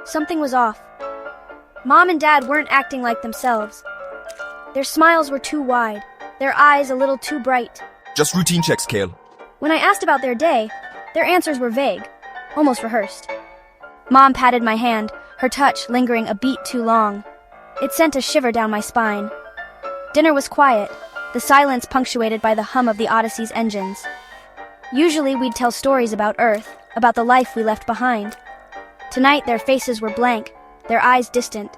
Something was off. Mom and Dad weren't acting like themselves. Their smiles were too wide, their eyes a little too bright. Just routine checks, Kale. When I asked about their day, their answers were vague, almost rehearsed. Mom patted my hand, her touch lingering a beat too long. It sent a shiver down my spine. Dinner was quiet, the silence punctuated by the hum of the Odyssey's engines. Usually we'd tell stories about Earth, about the life we left behind. Tonight their faces were blank, their eyes distant.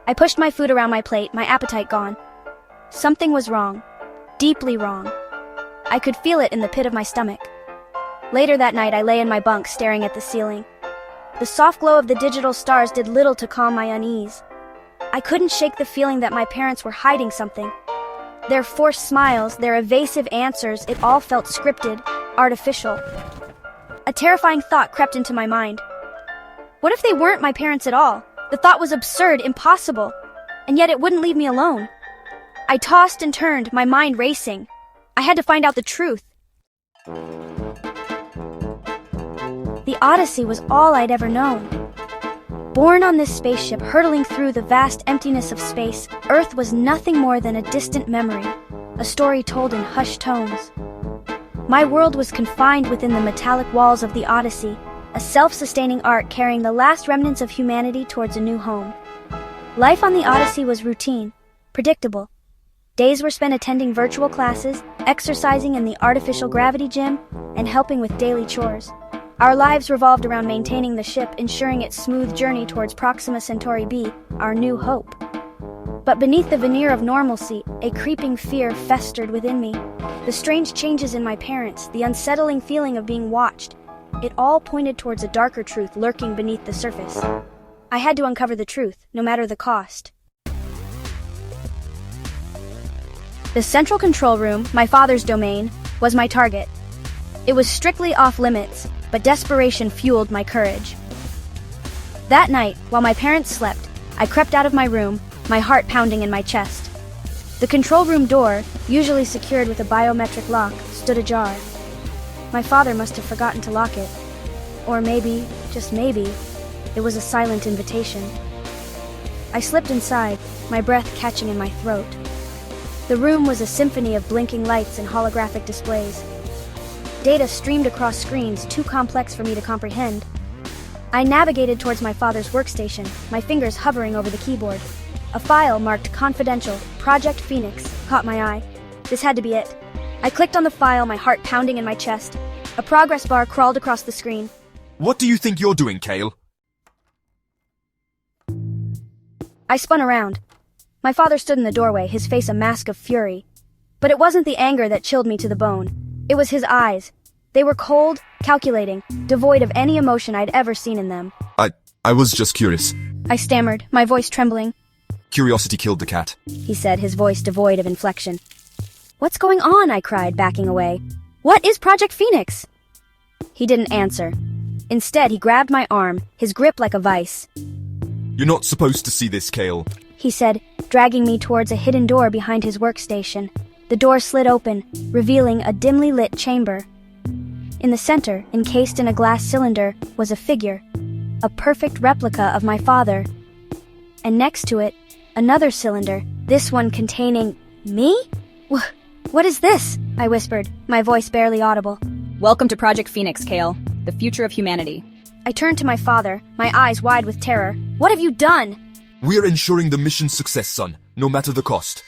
I pushed my food around my plate, my appetite gone. Something was wrong, deeply wrong. I could feel it in the pit of my stomach. Later that night I lay in my bunk staring at the ceiling. The soft glow of the digital stars did little to calm my unease. I couldn't shake the feeling that my parents were hiding something. Their forced smiles, their evasive answers, it all felt scripted, artificial. A terrifying thought crept into my mind. What if they weren't my parents at all? The thought was absurd, impossible, and yet it wouldn't leave me alone. I tossed and turned, my mind racing. I had to find out the truth. The Odyssey was all I'd ever known. Born on this spaceship, hurtling through the vast emptiness of space, Earth was nothing more than a distant memory, a story told in hushed tones. My world was confined within the metallic walls of the Odyssey, a self-sustaining ark carrying the last remnants of humanity towards a new home. Life on the Odyssey was routine, predictable. Days were spent attending virtual classes, exercising in the artificial gravity gym, and helping with daily chores. Our lives revolved around maintaining the ship, ensuring its smooth journey towards Proxima Centauri b, our new hope. But beneath the veneer of normalcy, a creeping fear festered within me. The strange changes in my parents, the unsettling feeling of being watched, it all pointed towards a darker truth lurking beneath the surface. I had to uncover the truth, no matter the cost. The central control room, my father's domain, was my target. It was strictly off-limits, but desperation fueled my courage. That night, while my parents slept, I crept out of my room, my heart pounding in my chest. The control room door, usually secured with a biometric lock, stood ajar. My father must have forgotten to lock it. Or maybe, just maybe, it was a silent invitation. I slipped inside, my breath catching in my throat. The room was a symphony of blinking lights and holographic displays. Data streamed across screens too complex for me to comprehend. I navigated towards my father's workstation, my fingers hovering over the keyboard. A file marked Confidential, Project Phoenix, caught my eye. This had to be it. I clicked on the file, my heart pounding in my chest. A progress bar crawled across the screen. What do you think you're doing, Kale? I spun around. My father stood in the doorway, his face a mask of fury. But it wasn't the anger that chilled me to the bone. It was his eyes. They were cold, calculating, devoid of any emotion I'd ever seen in them. I was just curious. I stammered, my voice trembling. Curiosity killed the cat. He said, his voice devoid of inflection. What's going on? I cried, backing away. What is Project Phoenix? He didn't answer. Instead, he grabbed my arm, his grip like a vice. You're not supposed to see this, Kale. He said, dragging me towards a hidden door behind his workstation. The door slid open, revealing a dimly lit chamber. In the center, encased in a glass cylinder, was a figure, a perfect replica of my father. And next to it, another cylinder, this one containing me? What is this? I whispered, my voice barely audible. Welcome to Project Phoenix, Kale, the future of humanity. I turned to my father, my eyes wide with terror. What have you done? We're ensuring the mission's success, son, no matter the cost.